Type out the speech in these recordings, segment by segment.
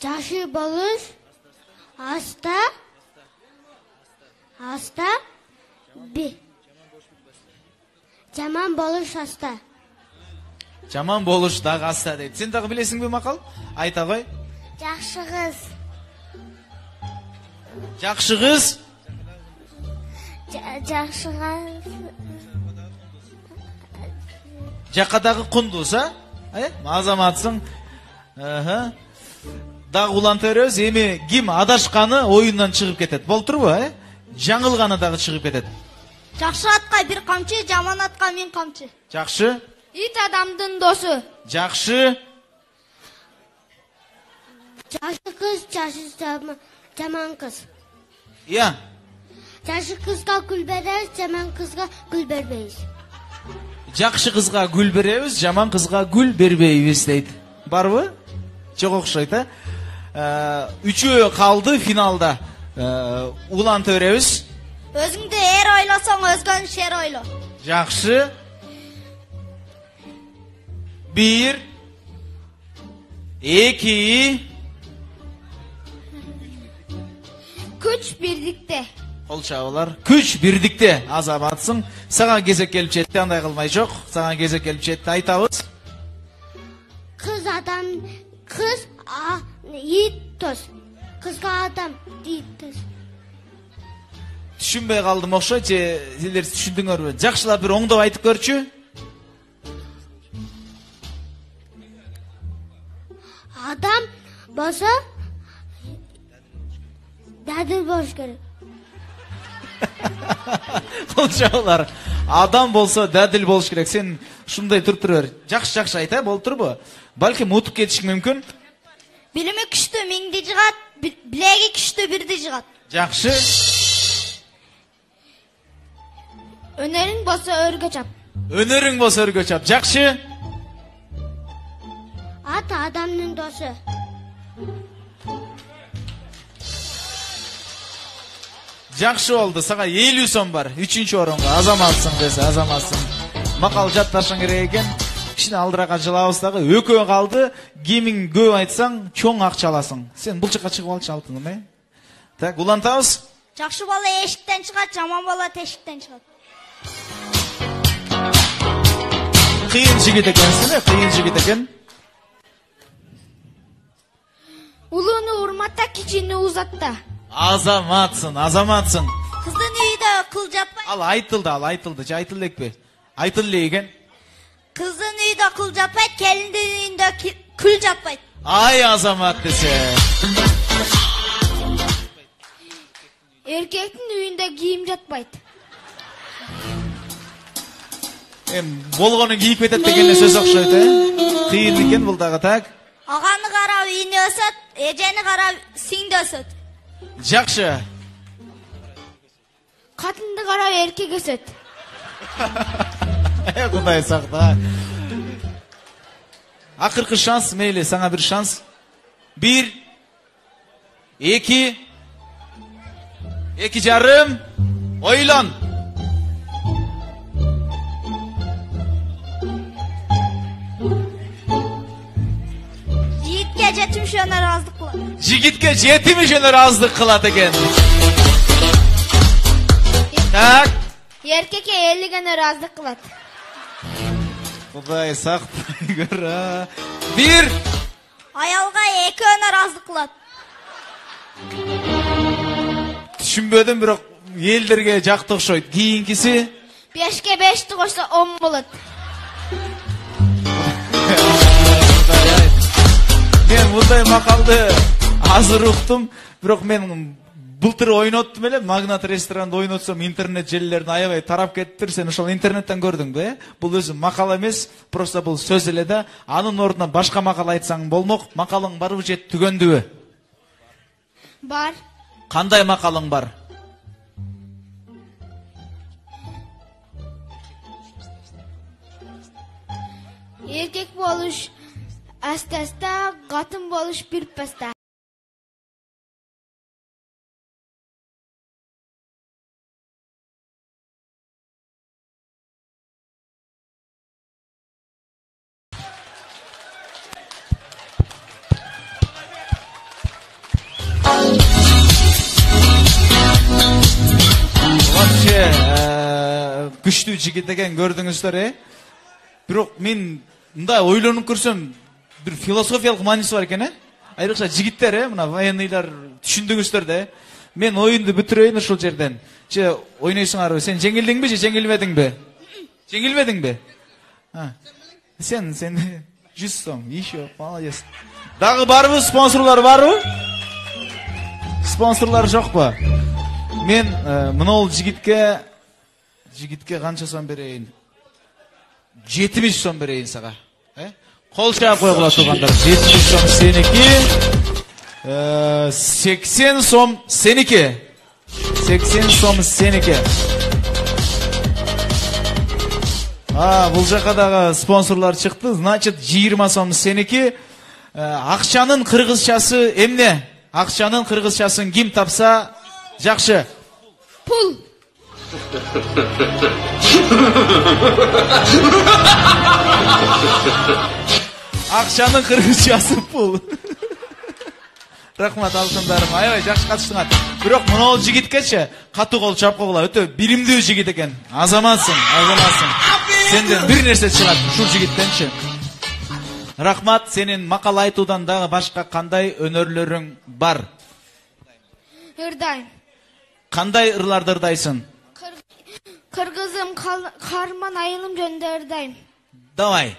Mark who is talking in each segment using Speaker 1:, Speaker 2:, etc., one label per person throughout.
Speaker 1: Жакшы болуш аста жаман болуш аста.
Speaker 2: Жаман болуш дагы аста дейт. Сен дагы билесиңби макал? Айта кой.
Speaker 1: Жакшы кыз.
Speaker 2: Жакшы кыз.
Speaker 1: Жакшы кыз.
Speaker 2: Жакадагы кундуз, а? Азаматсың. Дагы уланта беребиз. Эми ким адашканы оюндан чыгып кетет. Болтурбу, жаңылганы дагы чыгып кетет.
Speaker 1: Жакшы атка бир камчы, жаман атка миң камчы.
Speaker 2: Жакшы.
Speaker 1: Ит адамдын досу.
Speaker 2: Жакшы.
Speaker 1: Жакшы кыз, жаман кыз.
Speaker 2: Я.
Speaker 1: Жакшы кызга гүл беребиз, жаман кызга гүл бербейбиз.
Speaker 2: Жакшы кызга гүл беребиз, жаман кызга гүл бербейбиз дейт. Барбы? Жок окшойт, Үчөө калды финалда. Уланта беребиз.
Speaker 1: Өзүңдү эр ойлосоң, өзгөнү шер ойло.
Speaker 2: Жакшы. 1 2
Speaker 1: Күч бирдикте.
Speaker 2: Кол чабуулар. Күч бирдикте. Азаматсың. Сага кезек келип жетти, андай кылмай жок. Сага кезек келип жетти, айтабыз.
Speaker 1: Кыз адам, кыз ит тос. Кызга адам ит тос.
Speaker 2: Түшүнбөй калдым окшойт, же силер түшүндүңөрбү? Жакшылап бир оңдоп айтып көрчү.
Speaker 1: Адам болсо дадыл болуш керек.
Speaker 2: Кол чабуулар. Адам болсо дадил болуш керек. Сен ушундай туруп тура бер. Жакшы айт, болтурбу? Балким утуп кетишиң мүмкүн.
Speaker 1: Билими күчтүү миңди жыгат, билеги күчтүү бирди жыгат.
Speaker 2: Жакшы.
Speaker 1: Өнөрүң болсо өргө чап.
Speaker 2: Өнөрүң болсо өргө чап. Жакшы.
Speaker 1: Ат адамдын досу.
Speaker 2: Жакшы болду. Сага 50 сом бар. 3-чү орунга. Азаматсың десе, азаматсың. Макал жатташың керек экен. Кичине алдырака жылабыз дагы. Экөө калды. Кимиң көп айтсаң, чоң акча аласың. Сен бул жака чыгып алчы алтыным, Так, улантабыз.
Speaker 1: Жакшы бала эшиктен чыгат, жаман бала тешиктен чыгат.
Speaker 2: Кыйын жигит экенсиң, кыйын жигит экен.
Speaker 1: Улууну урматта, кичини узатта.
Speaker 2: Азаматсың, азаматсың.
Speaker 1: Кыздын үйдө кыл жатпайт.
Speaker 2: Ал айтылды, же айтыл элекпи? Айтыл эле экен.
Speaker 1: Кыздын үйдө кыл жатпайт, келиндин үйүндө күл жатпайт.
Speaker 2: Ай азамат десе.
Speaker 1: Эркектин үйүндө кийим жатпайт.
Speaker 2: Болгонун кийип кетет деген сөз окшойт, Кыйын экен бул дагы, так?
Speaker 1: Аганы карап ийне өсөт, эжени карап сиңди өсөт.
Speaker 2: Жакшы.
Speaker 1: Катынды карап эркек өсөт.
Speaker 2: Кудай сакта. Акыркы шанс, мейли, сага бир шанс. 1 2 2,5 ойлон.
Speaker 1: Жигитке жетимишөөнө ыраазылык кылат.
Speaker 2: Жигитке 70 ыраазылык кылат экен. Так.
Speaker 1: Эркекке 50 ыраазылык кылат.
Speaker 2: Кудай сактай көр. 1
Speaker 1: Аялга 2 ыраазылык кылат.
Speaker 2: Түшүнбөдүм, бирок элдерге жакты окшойт. Кийинкиси
Speaker 1: 5ке 5 кошсо 10 болот.
Speaker 2: Мен мындай макалды азыр уктум, бирок мен былтыр ойноттум эле, Магнат ресторанда ойнотсом интернет желилерин аябай тарап кеттир. Сен ошол интернеттен көрдүңбү, Бул өзү макал эмес, просто бул сөз эле да. Анын ордуна башка макал айтсаң болмок. Макалың барбы же түгөндүбү?
Speaker 1: Бар.
Speaker 2: Кандай макалың бар?
Speaker 1: Эркек болуш аста-аста, катын болуш бир паста.
Speaker 2: күчтүү жигит экен, көрдүңүздөр, Бирок мен мындай ойлонуп көрсөм, бир философиялык мааниси бар экен, Айрыкча жигиттер, мына военныйлар түшүндүңүздөр да. Мен оюнду бүтүрөйүн ушул жерден. Же ойнойсуңарбы? Сен жеңилдиңби же жеңилбедиңби? Жеңилбедиңби? Сен 100 сом, еще, молодец. Дагы барбы, спонсорлор барбы? Спонсорлор жокпу? Мен мынол жигитке канча сом берейин? 70 сом берейин сага. Кол чаап койгула тургандар. 70 сом сеники. 80 сом сеники. 80 сом сеники. Бул жака дагы спонсорлор чыкты. Значит, 20 сом сеники. Акчанын кыргызчасы эмне? Акчанын кыргызчасын ким тапса жакшы?
Speaker 1: Пул.
Speaker 2: Акчанын кыргызчасы пул. Рахмат алкындарым. Аябай жакшы катыштыңар. Бирок мынол жигиткечи катуу кол чаап койгула. Өтө билимдүү жигит экен. Азаматсың. Сенден бир нерсе чыгат ушул жигиттенчи. Рахмат, сенин макал айтуудан дагы башка кандай өнөрлөрүң бар?
Speaker 1: Ырдайм.
Speaker 2: Кандай ырларды ырдайсың?
Speaker 1: Кыргызым карман айылым жөнүндө ырдайм.
Speaker 2: Давай.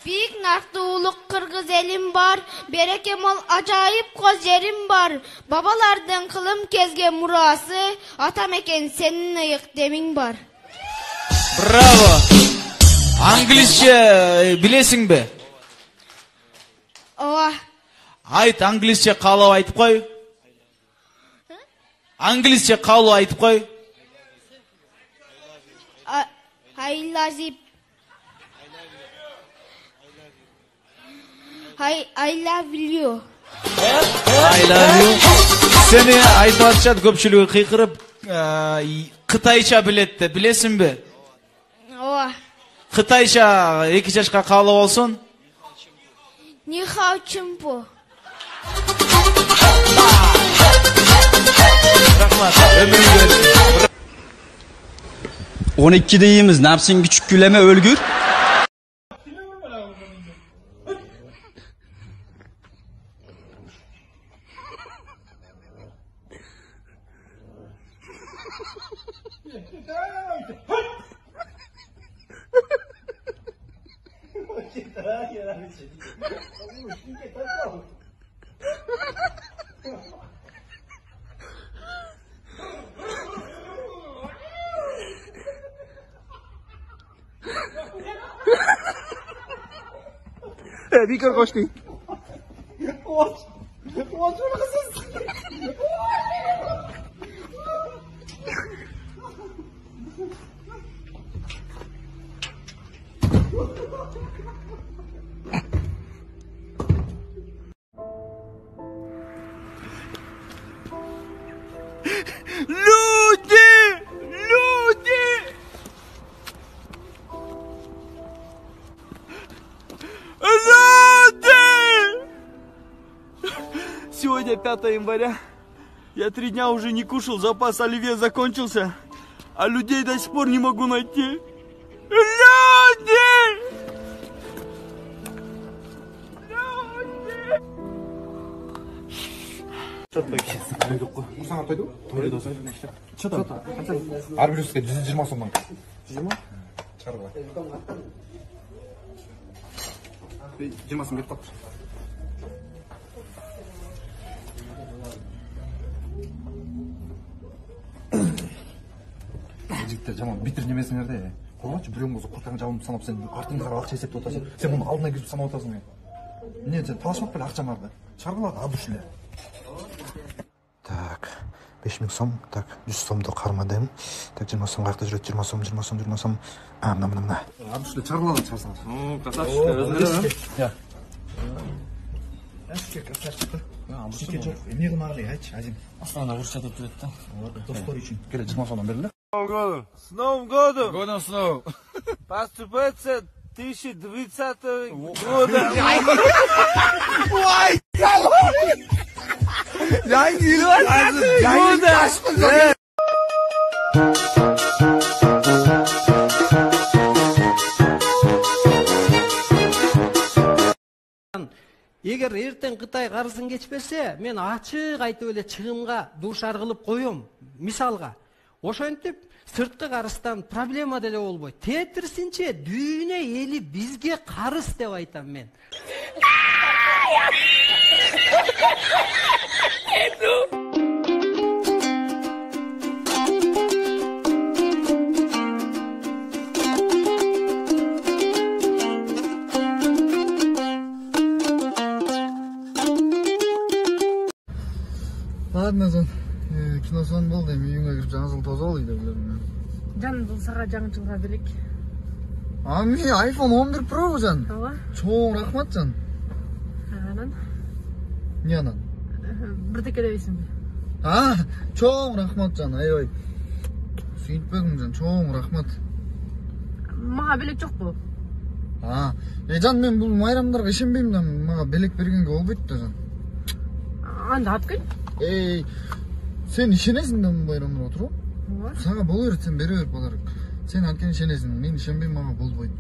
Speaker 1: Бийик нарктуу улук кыргыз элим бар, береке мол ажайып коз жерим бар. Бабалардын кылым кезген мурасы, ата мекен сенин ыйык демиң бар.
Speaker 2: Браво! Англисче билесиңби?
Speaker 1: Ооба.
Speaker 2: Айт, англисче каалап айтып кой. Англисче каалап айтып кой.
Speaker 1: I love you. I love you. Seni
Speaker 2: айтып атышат, көпчүлүгү кыйкырып, кытайча билет де, билесиңби?
Speaker 1: Ооба.
Speaker 2: Кытайча 2 жашка каалап болсун.
Speaker 1: Ни хао чимпу.
Speaker 2: Рахмат, өмүрүңүз.
Speaker 3: 12 deyimiz, nefsin küçük güleme ölgür. Виктор Кошти.
Speaker 4: Сегодня 5 января. Я 3 дня уже не кушал, запас оливье закончился. А людей до сих пор не могу найти. Люди!
Speaker 5: Арбируске 120 сомдон. 120? Чарба. 20 сом берип калыптыр. Жигиттер жаман битир немесиңер да. Койгочу бирөөң болсо куртаң жабылып санап сен артыңда карап акча эсептеп атасың. Сен муну алдына кирип санап атасың. Эмне сен талашмак беле акчам барды. Чарбалады абушулер. Так, 5000 сом, так, 100 сомду кармадым. Так, 20 сом кайякта жүрөт? 20 сом, 20 сом, 20 сом. Мына. Абушулер чарбалады чарсаңыз.
Speaker 4: Красавчик, өзүнө.
Speaker 5: Я. Красавчик. Абушке жок. Эмне кылмак элек айтчы, Азим.
Speaker 4: Аслана урушча деп жүрөт да.
Speaker 5: Достор үчүн. Келе 20 сомдон бериле.
Speaker 4: С Новым годом!
Speaker 2: Годом снова.
Speaker 4: Поступается 2020 года.
Speaker 6: Егер эртең Кытай карызын кечпесе, мен ачык айтып эле чыгымга дуушар кылып коем. Мисалга, ошентип сырткы карыздан проблема деле болбойт. Тетирсинче дүйнө эли бизге карыз деп айтам мен.
Speaker 7: Ладно, сон. Киносон болды, эми үйүңө кирип жаңы жыл тосо алып деп элем.
Speaker 8: Жан бул сага жаңы жылга белек.
Speaker 7: Ами iPhone 11 Pro жан.
Speaker 8: Ооба.
Speaker 7: Чоң рахмат жан.
Speaker 8: Анан
Speaker 7: Не анан?
Speaker 8: бирдеке дебейсиңби?
Speaker 7: Чоң рахмат жан. Аябай. Сүйүнтпөгүң жан, чоң рахмат.
Speaker 8: Мага белек жокпу?
Speaker 7: Жан, мен бул майрамдарга ишенбейм да, мага белек бергенге болбойт да жан.
Speaker 8: Анда алып кел.
Speaker 7: Сен ишенесиң да мун байрамдарга туруп?
Speaker 8: Ооба.
Speaker 7: Сага боло берет, сен бере бер подарок. Сен анткени ишенесиң, мен ишенбейм, мага болбойт.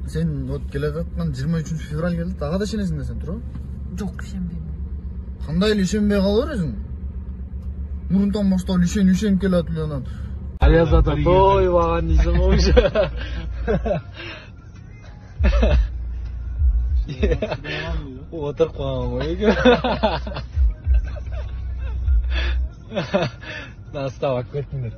Speaker 7: Сен вот келе жаткан 23 февраль келди, ага да ишенесиң да сен туруп?
Speaker 8: Жок, ишенбейм.
Speaker 7: Кандай эле ишенбей кала бересиң? Мурунтан баштап ишенип келатып эле анан.
Speaker 9: Аяз ата тойбаган дейсиң го уже. Отырып калган го эки. Настап кеттиңдер.